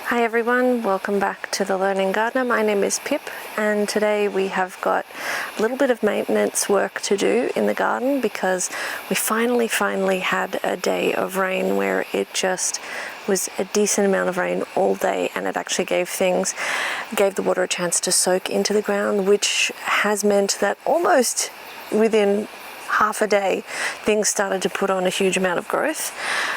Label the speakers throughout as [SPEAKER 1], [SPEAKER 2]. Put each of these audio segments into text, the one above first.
[SPEAKER 1] Hi everyone, welcome back to The Learning Gardener. My name is Pip and today we have got a little bit of maintenance work to do in the garden because we finally had a day of rain where it just was a decent amount of rain all day, and it actually gave the water a chance to soak into the ground, which has meant that almost within half a day things started to put on a huge amount of growth.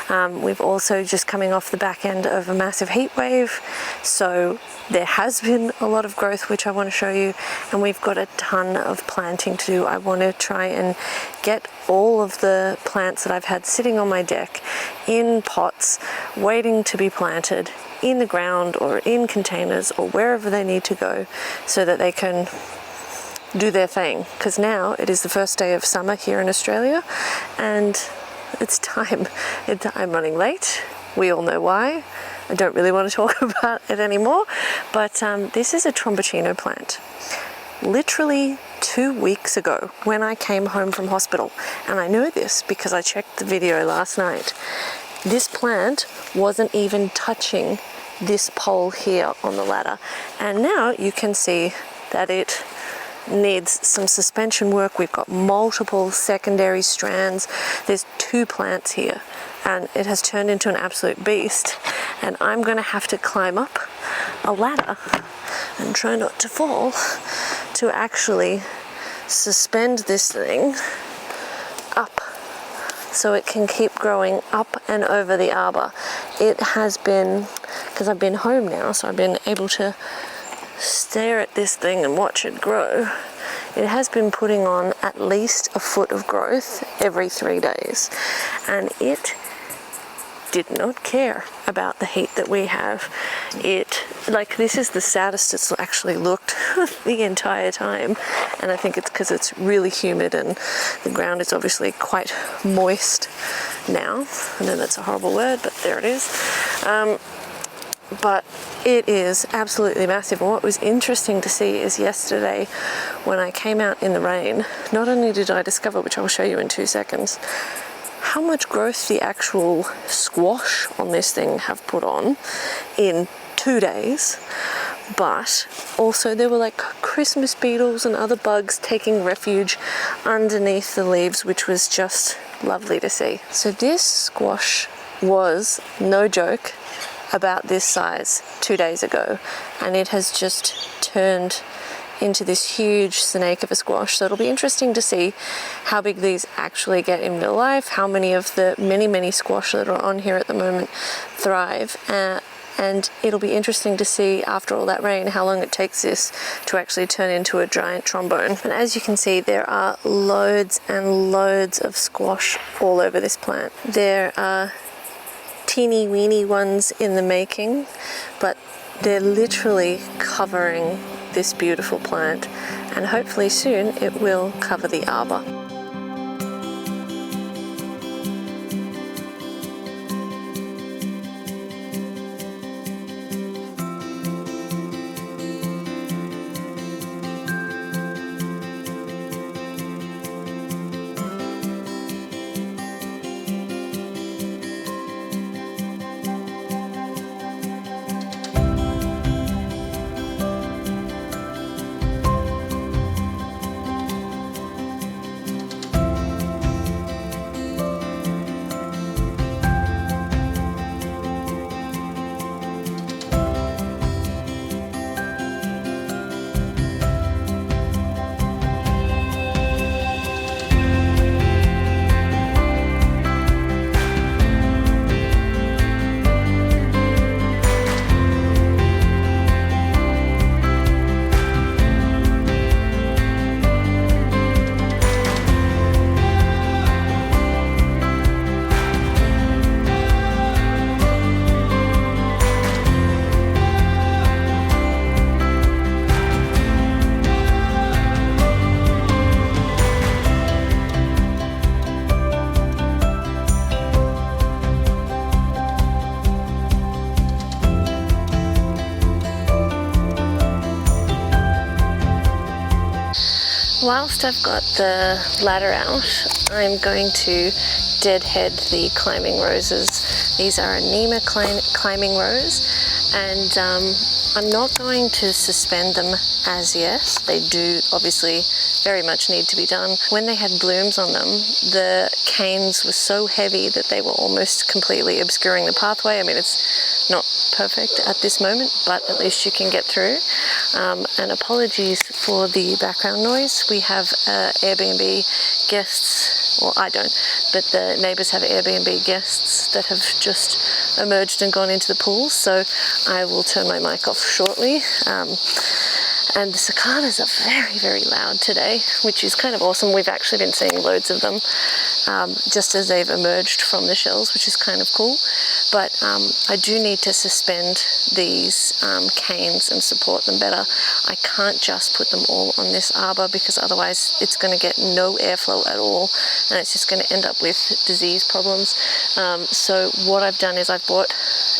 [SPEAKER 1] We've also just coming off the back end of a massive heat wave, so there has been a lot of growth which I want to show you, and we've got a ton of planting to do. I want to try and get all of the plants that I've had sitting on my deck in pots waiting to be planted in the ground or in containers or wherever they need to go so that they can do their thing, because now it is the first day of summer here in Australia and it's time. I'm running late. We all know why. I don't really want to talk about it anymore, but this is a Tromboncino plant. Literally 2 weeks ago when I came home from hospital, and I know this because I checked the video last night, this plant wasn't even touching this pole here on the ladder, and now you can see that it needs some suspension work. We've got multiple secondary strands. There's 2 plants here and it has turned into an absolute beast, and I'm going to have to climb up a ladder and try not to fall to actually suspend this thing up so it can keep growing up and over the arbor. It has been, because I've been home now, so I've been able to stare at this thing and watch it grow. It has been putting on at least a foot of growth every 3 days, and it did not care about the heat that we have. This is the saddest it's actually looked the entire time, and I think it's because it's really humid and the ground is obviously quite moist now. I know that's a horrible word, but there it is. But it is absolutely massive. And what was interesting to see is yesterday when I came out in the rain, not only did I discover, which I'll show you in 2 seconds, how much growth the actual squash on this thing have put on in 2 days, but also there were like Christmas beetles and other bugs taking refuge underneath the leaves, which was just lovely to see. So this squash was, no joke, about this size 2 days ago, and it has just turned into this huge snake of a squash. So it'll be interesting to see how big these actually get in real life, how many of the many squash that are on here at the moment thrive, and it'll be interesting to see after all that rain how long it takes this to actually turn into a giant trombone. And as you can see, there are loads and loads of squash all over this plant. There are teeny weeny ones in the making, but they're literally covering this beautiful plant, and hopefully soon it will cover the arbor. Whilst I've got the ladder out, I'm going to deadhead the climbing roses. These are a Nema climbing rose, and I'm not going to suspend them as yet. They do obviously very much need to be done. When they had blooms on them, the canes were so heavy that they were almost completely obscuring the pathway. I mean, it's not perfect at this moment, but at least you can get through. And apologies for the background noise. We have Airbnb guests, well, I don't, but the neighbours have Airbnb guests that have just emerged and gone into the pool, so I will turn my mic off shortly. And the cicadas are very, very loud today, which is kind of awesome. We've actually been seeing loads of them just as they've emerged from the shells, which is kind of cool. But I do need to suspend these canes and support them better. I can't just put them all on this arbor because otherwise it's going to get no airflow at all, and it's just going to end up with disease problems. So what I've done is I've bought,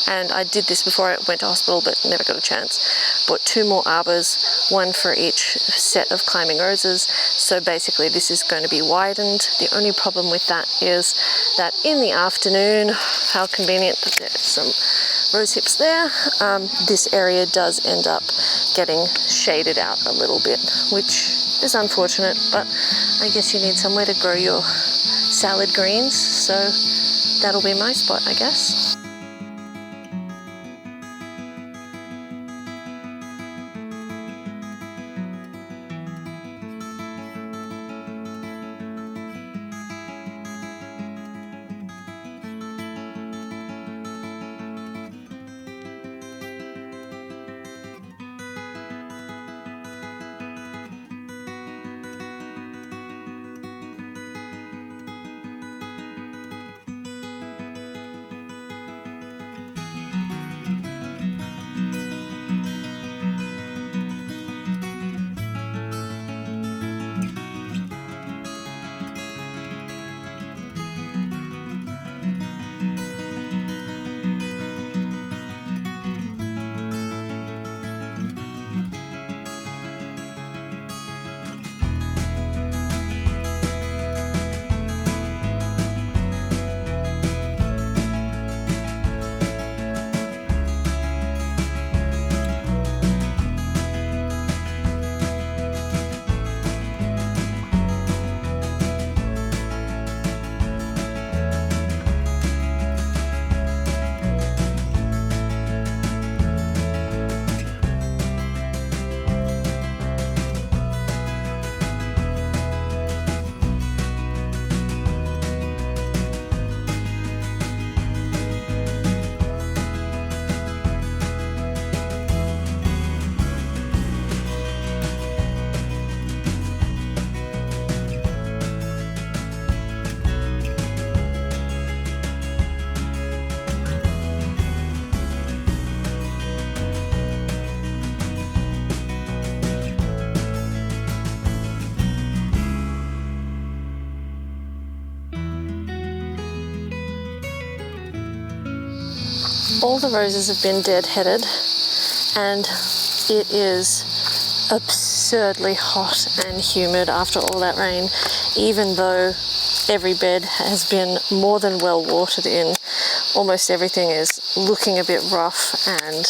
[SPEAKER 1] and I did this before I went to hospital but never got a chance, bought 2 more arbors, one for each set of climbing roses. So basically this is going to be widened. The only problem with that is that in the afternoon, how convenient that there's some rose hips there, this area does end up getting shaded out a little bit, which is unfortunate, but I guess you need somewhere to grow your salad greens, so that'll be my spot, I guess. All the roses have been dead-headed, and it is absurdly hot and humid after all that rain, even though every bed has been more than well watered in. Almost everything is looking a bit rough and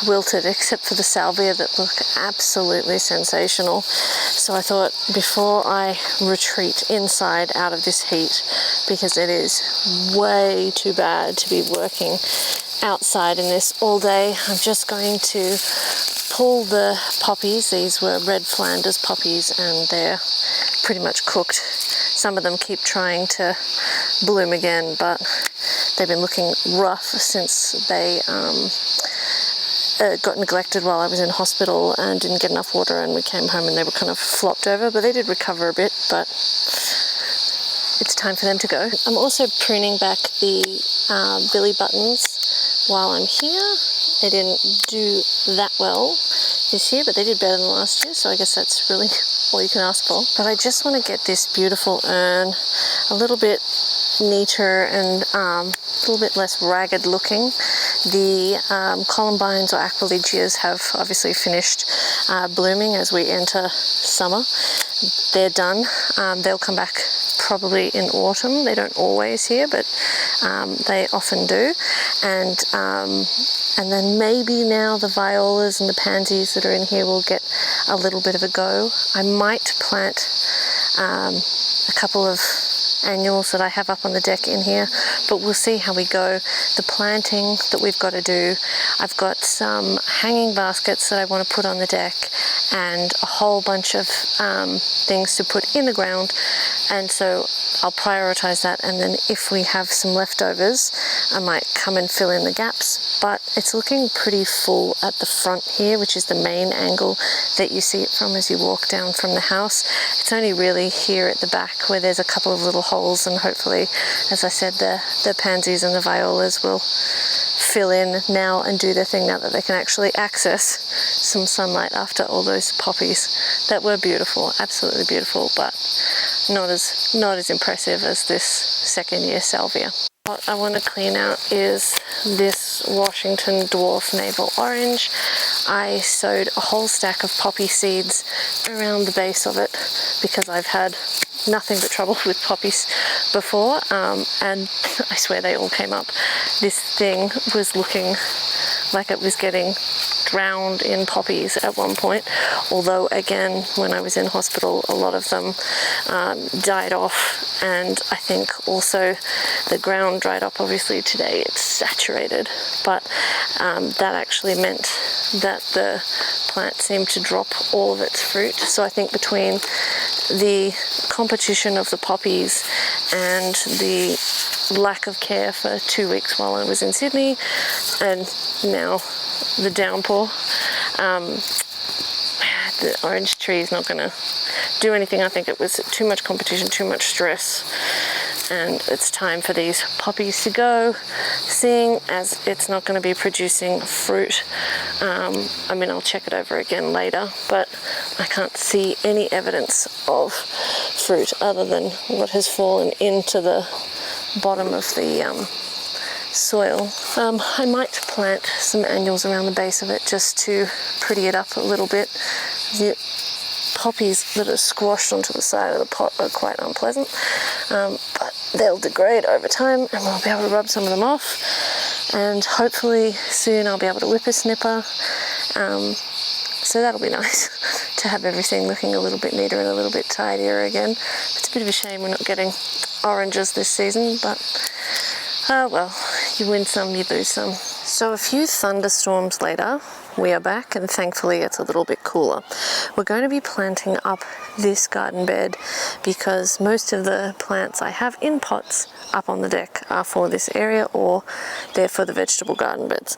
[SPEAKER 1] wilted, except for the salvia that look absolutely sensational. So I thought before I retreat inside out of this heat, because it is way too bad to be working outside in this all day, I'm just going to pull the poppies. These were red Flanders poppies and they're pretty much cooked. Some of them keep trying to bloom again, but they've been looking rough since they got neglected while I was in hospital and didn't get enough water, and we came home and they were kind of flopped over, but they did recover a bit, but it's time for them to go. I'm also pruning back the billy buttons while I'm here. They didn't do that well this year, but they did better than last year, so I guess that's really all you can ask for. But I just want to get this beautiful urn a little bit neater and a little bit less ragged looking. The columbines or aqualygias have obviously finished blooming as we enter summer. They're done. They'll come back probably in autumn. They don't always here, but they often do. And And then maybe now the violas and the pansies that are in here will get a little bit of a go. I might plant a couple of annuals that I have up on the deck in here, but we'll see how we go. The planting that we've got to do, I've got some hanging baskets that I want to put on the deck and a whole bunch of things to put in the ground, and so I'll prioritize that, and then if we have some leftovers I might come and fill in the gaps. But it's looking pretty full at the front here, which is the main angle that you see it from as you walk down from the house. It's only really here at the back where there's a couple of little holes, and hopefully, as I said, the pansies and the violas will fill in now and do their thing now that they can actually access some sunlight after all those poppies that were beautiful, absolutely beautiful, but not as impressive as this second year salvia. What I want to clean out is this Washington Dwarf Navel Orange. I sowed a whole stack of poppy seeds around the base of it because I've had nothing but trouble with poppies before, and I swear they all came up. This thing was looking like it was getting drowned in poppies at one point, although again when I was in hospital a lot of them died off, and I think also the ground dried up. Obviously today it's saturated, but that actually meant that the plant seemed to drop all of its fruit. So I think between the competition of the poppies and the lack of care for 2 weeks while I was in Sydney, and now the downpour, the orange tree is not going to do anything. I think it was too much competition, too much stress, and it's time for these poppies to go, seeing as it's not going to be producing fruit. I mean, I'll check it over again later, but I can't see any evidence of fruit other than what has fallen into the bottom of the soil. I might plant some annuals around the base of it just to pretty it up a little bit. The poppies that are squashed onto the side of the pot are quite unpleasant, but they'll degrade over time and we'll be able to rub some of them off, and hopefully soon I'll be able to whip a snipper, so that'll be nice to have everything looking a little bit neater and a little bit tidier again. It's a bit of a shame we're not getting oranges this season, but well, you win some, you lose some. So a few thunderstorms later, we are back, and thankfully it's a little bit cooler. We're going to be planting up this garden bed because most of the plants I have in pots up on the deck are for this area, or they're for the vegetable garden beds.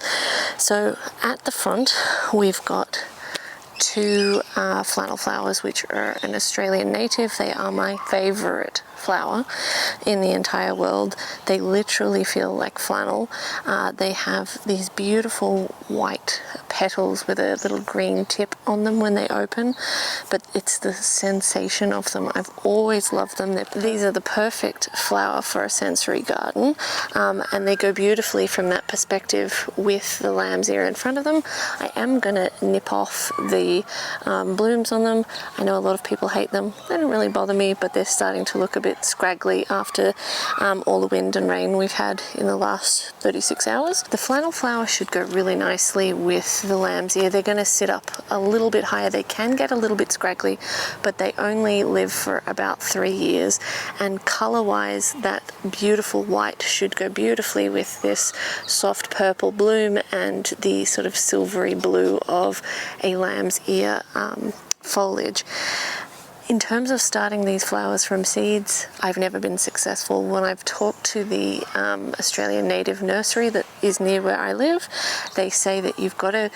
[SPEAKER 1] So at the front we've got two flannel flowers, which are an Australian native. They are my favourite flower in the entire world. They literally feel like flannel. They have these beautiful white petals with a little green tip on them when they open, but it's the sensation of them. I've always loved them. These are the perfect flower for a sensory garden, and they go beautifully from that perspective with the lamb's ear in front of them. I am going to nip off the blooms on them. I know a lot of people hate them. They don't really bother me, but they're starting to look a bit scraggly after all the wind and rain we've had in the last 36 hours. The flannel flower should go really nicely with the lamb's ear. They're going to sit up a little bit higher. They can get a little bit scraggly, but they only live for about 3 years, and color-wise that beautiful white should go beautifully with this soft purple bloom and the sort of silvery blue of a lamb's ear foliage. In terms of starting these flowers from seeds, I've never been successful. When I've talked to the Australian native nursery that is near where I live, they say that you've got to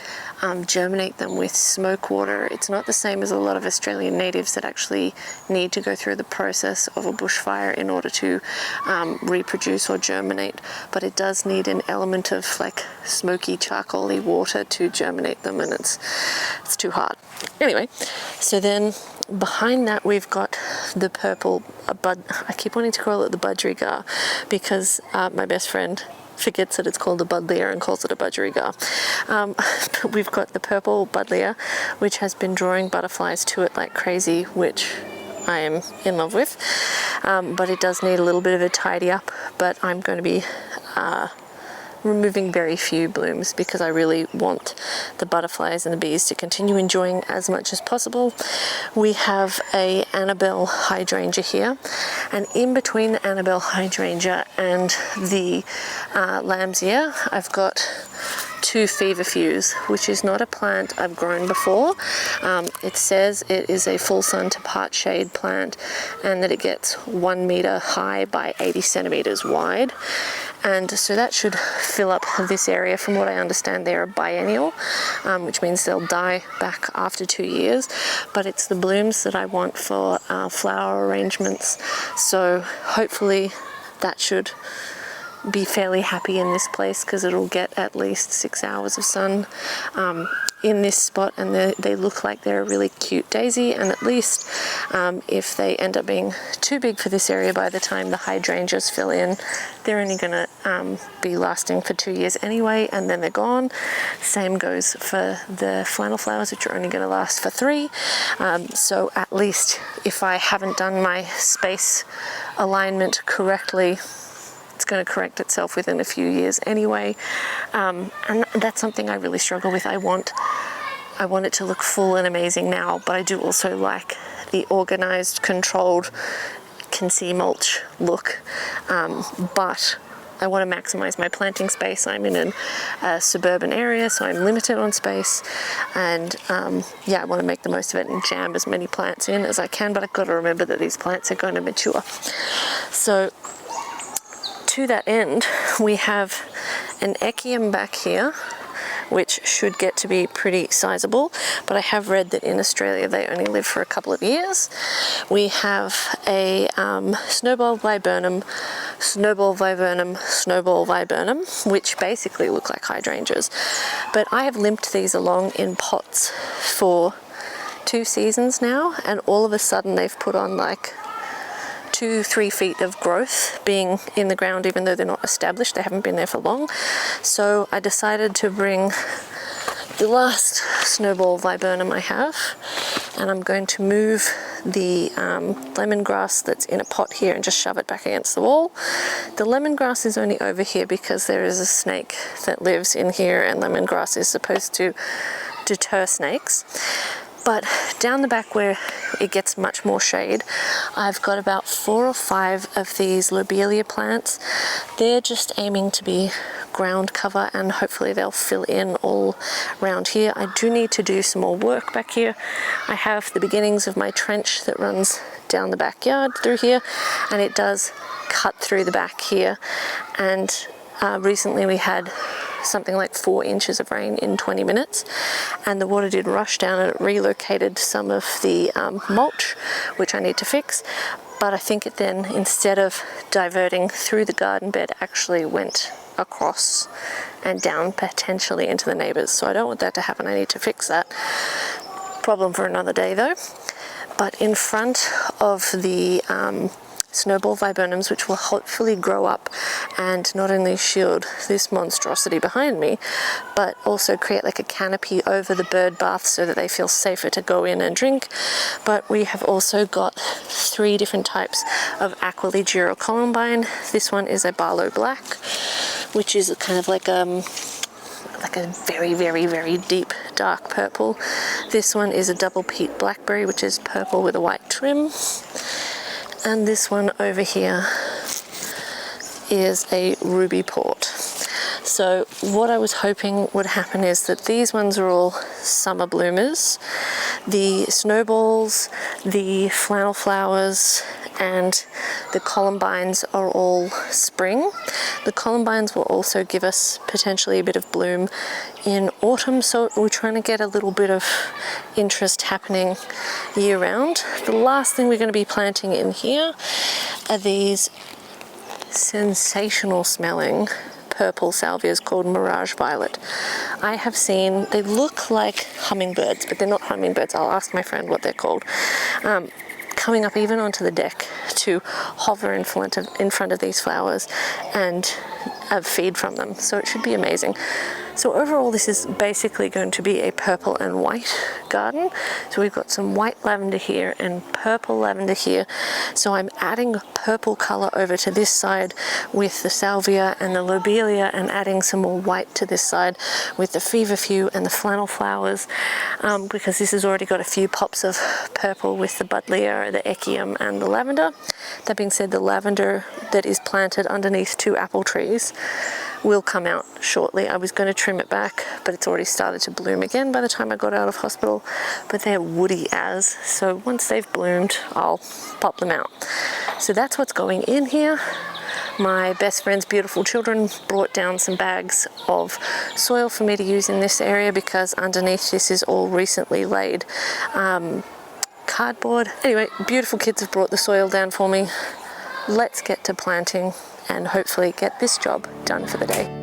[SPEAKER 1] germinate them with smoke water. It's not the same as a lot of Australian natives that actually need to go through the process of a bushfire in order to reproduce or germinate, but it does need an element of like smoky, charcoaly water to germinate them, and it's too hard. Anyway, so then behind that we've got the purple bud. I keep wanting to call it the budgerigar because my best friend forgets that it's called a buddleia and calls it a budgerigar. But we've got the purple buddleia, which has been drawing butterflies to it like crazy, which I am in love with, but it does need a little bit of a tidy up. But I'm going to be removing very few blooms because I really want the butterflies and the bees to continue enjoying as much as possible. We have a Annabelle hydrangea here, and in between the Annabelle hydrangea and the lamb's ear, I've got two feverfews, which is not a plant I've grown before. It says it is a full sun to part shade plant and that it gets 1 meter high by 80 centimeters wide. And so that should fill up this area. From what I understand, they're a biennial, which means they'll die back after 2 years. But it's the blooms that I want for flower arrangements. So hopefully that should be fairly happy in this place because it'll get at least 6 hours of sun in this spot, and they look like they're a really cute daisy. And at least if they end up being too big for this area by the time the hydrangeas fill in, they're only going to be lasting for 2 years anyway, and then they're gone. Same goes for the flannel flowers, which are only going to last for 3. So at least if I haven't done my space alignment correctly, it's going to correct itself within a few years anyway, and that's something I really struggle with. I want it to look full and amazing now, but I do also like the organized, controlled, can see mulch look, but I want to maximize my planting space. I'm in a suburban area, so I'm limited on space, and yeah, I want to make the most of it and jam as many plants in as I can, but I've got to remember that these plants are going to mature. So to that end, we have an Echium back here, which should get to be pretty sizable, but I have read that in Australia they only live for a couple of years. We have a snowball viburnum, snowball viburnum, snowball viburnum, which basically look like hydrangeas. But I have limped these along in pots for 2 seasons now, and all of a sudden they've put on like 2-3 feet of growth being in the ground, even though they're not established. They haven't been there for long. So I decided to bring the last snowball viburnum I have, and I'm going to move the lemongrass that's in a pot here and just shove it back against the wall. The lemongrass is only over here because there is a snake that lives in here, and lemongrass is supposed to deter snakes. But down the back where it gets much more shade, I've got about 4 or 5 of these lobelia plants. They're just aiming to be ground cover, and hopefully they'll fill in all around here. I do need to do some more work back here. I have the beginnings of my trench that runs down the backyard through here, and it does cut through the back here. And recently we had something like 4 inches of rain in 20 minutes, and the water did rush down and it relocated some of the mulch, which I need to fix. But I think it then, instead of diverting through the garden bed, actually went across and down potentially into the neighbours. So I don't want that to happen. I need to fix that. Problem for another day though. But in front of the snowball viburnums, which will hopefully grow up and not only shield this monstrosity behind me, but also create like a canopy over the bird bath so that they feel safer to go in and drink. But we have also got 3 different types of Aqualigera columbine. This one is a Barlow Black, which is kind of like a very, very, very deep dark purple. This one is a double peat blackberry, which is purple with a white trim. And this one over here is a ruby port. So what I was hoping would happen is that these ones are all summer bloomers. The snowballs, the flannel flowers, and the columbines are all spring. The columbines will also give us potentially a bit of bloom in autumn, so we're trying to get a little bit of interest happening year round. The last thing we're going to be planting in here are these sensational smelling purple salvias called Mirage Violet. I have seen, they look like hummingbirds, but they're not hummingbirds. I'll ask my friend what they're called. Coming up even onto the deck to hover in front of these flowers and feed from them. So it should be amazing. So overall this is basically going to be a purple and white garden. So we've got some white lavender here and purple lavender here. So I'm adding purple color over to this side with the salvia and the lobelia, and adding some more white to this side with the feverfew and the flannel flowers, because this has already got a few pops of purple with the buddleia, the echium and the lavender. That being said, the lavender that is planted underneath 2 apple trees will come out shortly. I was going to trim it back, but it's already started to bloom again by the time I got out of hospital. But they're woody as, so once they've bloomed, I'll pop them out. So that's what's going in here. My best friend's beautiful children brought down some bags of soil for me to use in this area, because underneath this is all recently laid cardboard. Anyway, beautiful kids have brought the soil down for me. Let's get to planting and hopefully get this job done for the day.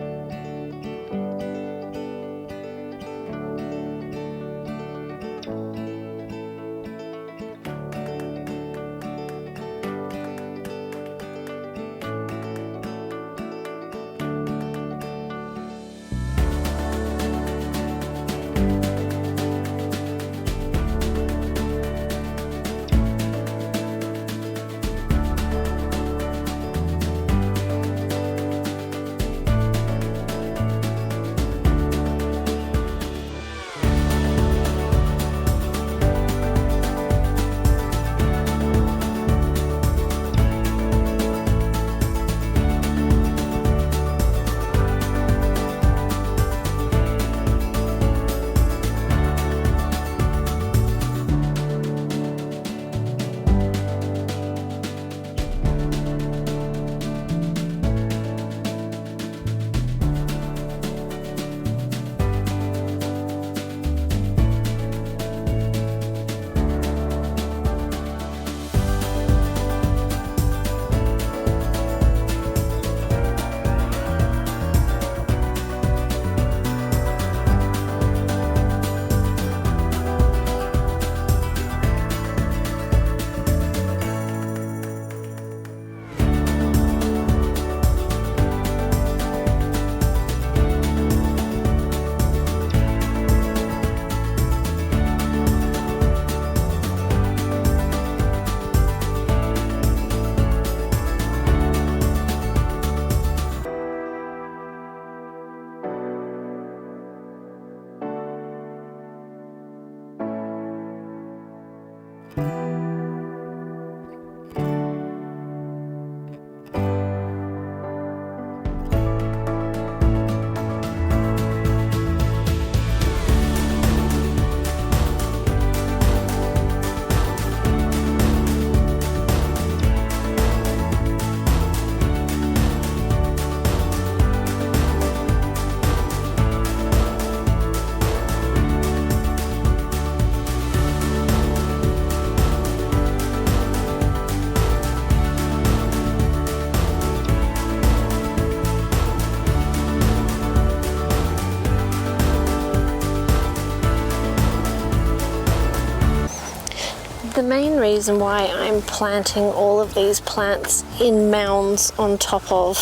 [SPEAKER 1] The main reason why I'm planting all of these plants in mounds on top of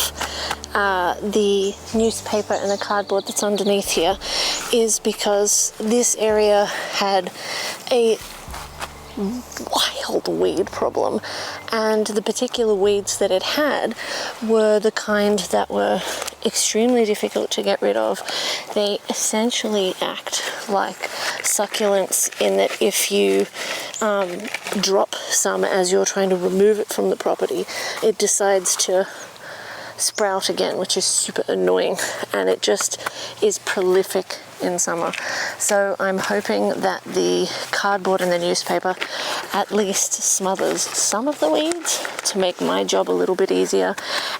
[SPEAKER 1] the newspaper and the cardboard that's underneath here is because this area had a wild weed problem, and the particular weeds that it had were the kind that were extremely difficult to get rid of. They essentially act like succulents in that if you drop some as you're trying to remove it from the property, it decides to sprout again, which is super annoying, and it just is prolific in summer. So I'm hoping that the cardboard and the newspaper at least smothers some of the weeds to make my job a little bit easier.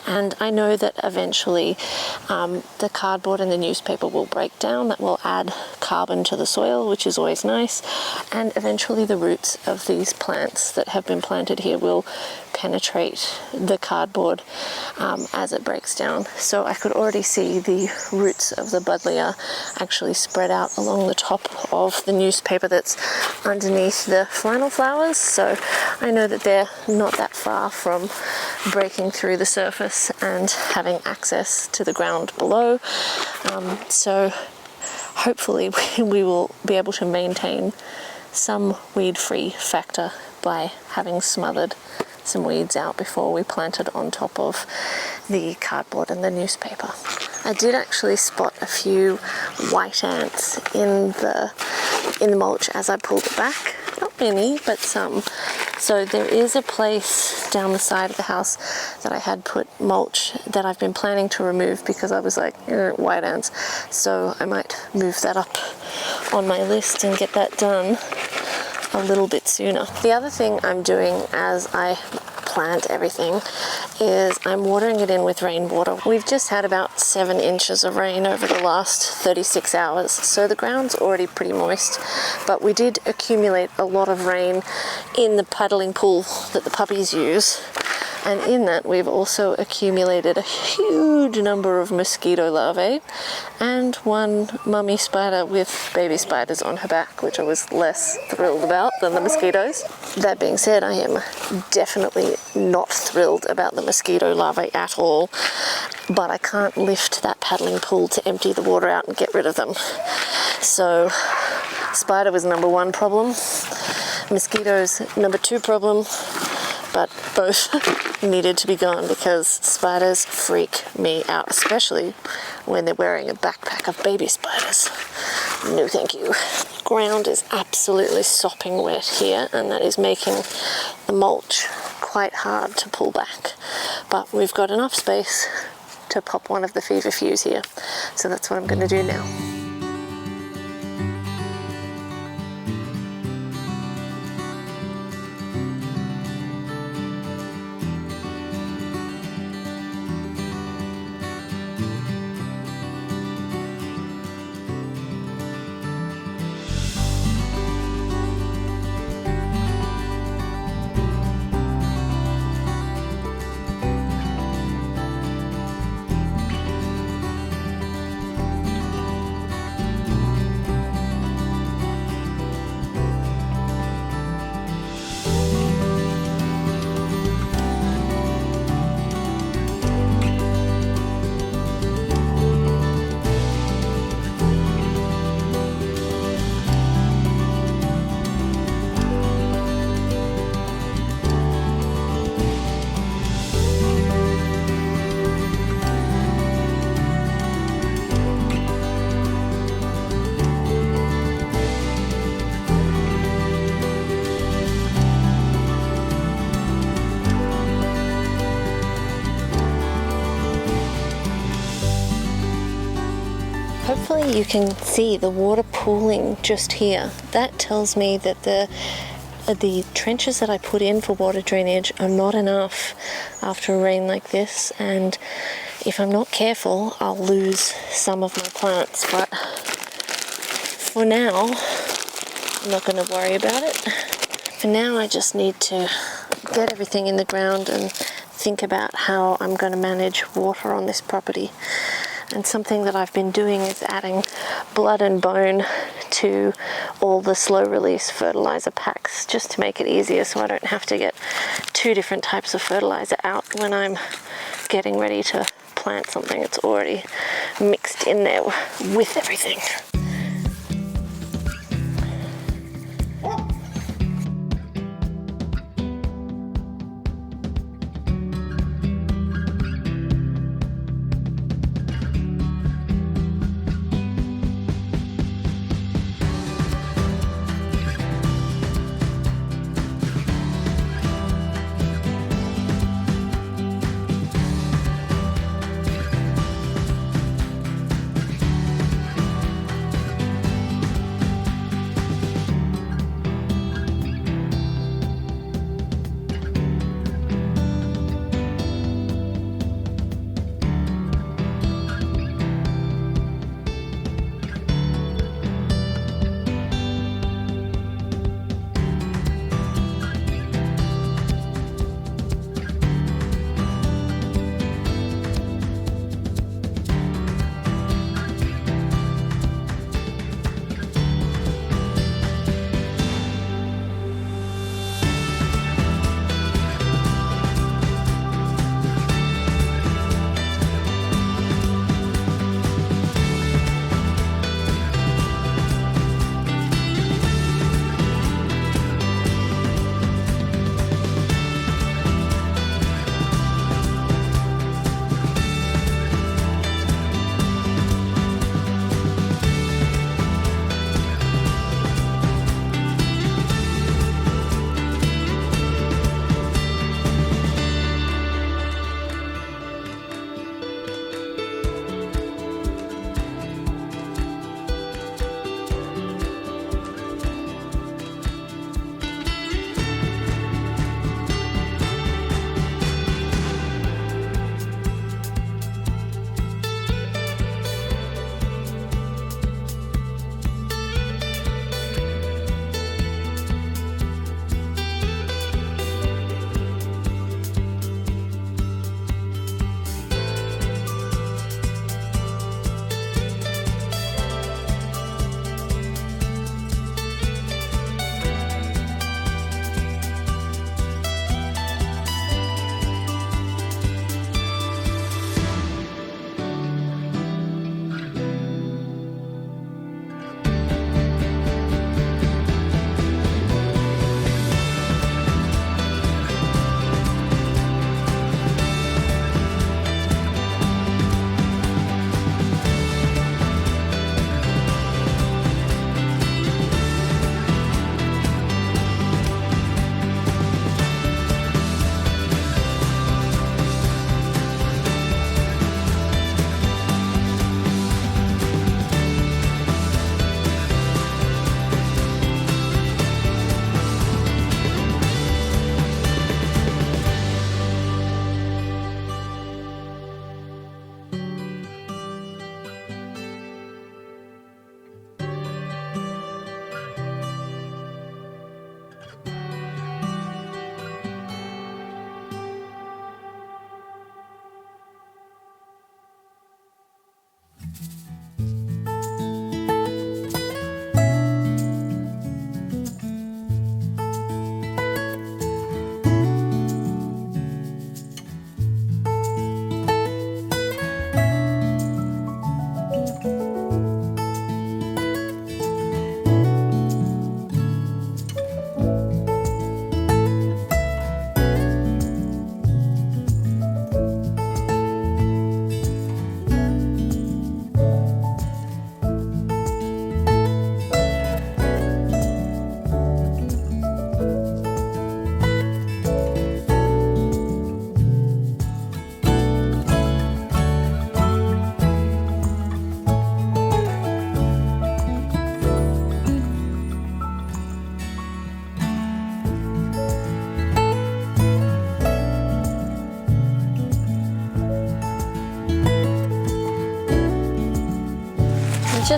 [SPEAKER 1] And I know that eventually the cardboard and the newspaper will break down. That will add carbon to the soil, which is always nice, and eventually the roots of these plants that have been planted here will penetrate the cardboard as it breaks down. So I could already see the roots of the buddleia actually spread out along the top of the newspaper that's underneath the flannel flowers. So I know that they're not that far from breaking through the surface and having access to the ground below. So hopefully we will be able to maintain some weed-free factor by having smothered some weeds out before we planted on top of the cardboard and the newspaper. I did actually spot a few white ants in the mulch as I pulled it back. Not many, but some. So there is a place down the side of the house that I had put mulch that I've been planning to remove because I was like, white ants. So I might move that up on my list and get that done a little bit sooner. The other thing I'm doing as I plant everything is I'm watering it in with rainwater. We've just had about 7 inches of rain over the last 36 hours, so the ground's already pretty moist, but we did accumulate a lot of rain in the paddling pool that the puppies use. And in that, we've also accumulated a huge number of mosquito larvae and one mummy spider with baby spiders on her back, which I was less thrilled about than the mosquitoes. That being said, I am definitely not thrilled about the mosquito larvae at all, but I can't lift that paddling pool to empty the water out and get rid of them. So spider was number 1 problem, mosquitoes number 2 problem, but both needed to be gone because spiders freak me out, especially when they're wearing a backpack of baby spiders. No thank you. The ground is absolutely sopping wet here, and that is making the mulch quite hard to pull back. But we've got enough space to pop one of the feverfews here, so that's what I'm going to do now. Hopefully you can see the water pooling just here. That tells me that the trenches that I put in for water drainage are not enough after a rain like this, and if I'm not careful I'll lose some of my plants. But for now I'm not going to worry about it. For now I just need to get everything in the ground and think about how I'm going to manage water on this property. And something that I've been doing is adding blood and bone to all the slow release fertilizer packs just to make it easier, so I don't have to get 2 different types of fertilizer out when I'm getting ready to plant something. It's already mixed in there with everything.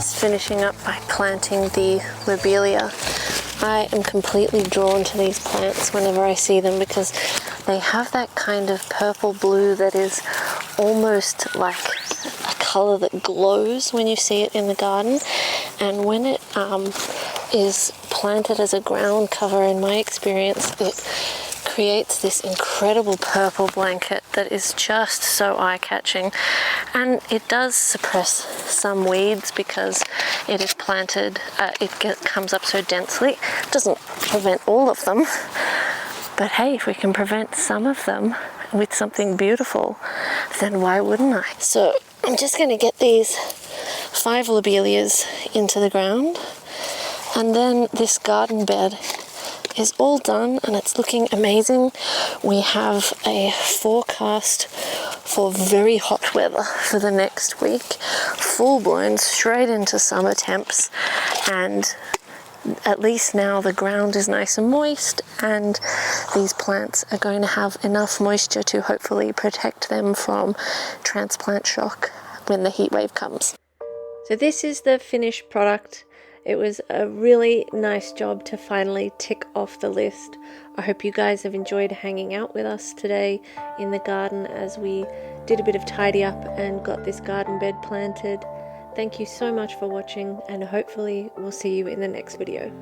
[SPEAKER 1] just finishing up by planting the lobelia. I am completely drawn to these plants whenever I see them because they have that kind of purple blue that is almost like a colour that glows when you see it in the garden. And when it is planted as a ground cover, in my experience, it creates this incredible purple blanket that is just so eye-catching. And it does suppress some weeds because it is planted, comes up so densely. It doesn't prevent all of them, but hey, if we can prevent some of them with something beautiful, then why wouldn't I? So I'm just going to get these 5 lobelias into the ground, and then this garden bed is all done and it's looking amazing. We have a forecast for very hot weather for the next week, full blown straight into summer temps, and at least now the ground is nice and moist, and these plants are going to have enough moisture to hopefully protect them from transplant shock when the heat wave comes. So this is the finished product. It was a really nice job to finally tick off the list. I hope you guys have enjoyed hanging out with us today in the garden as we did a bit of tidy up and got this garden bed planted. Thank you so much for watching, and hopefully we'll see you in the next video.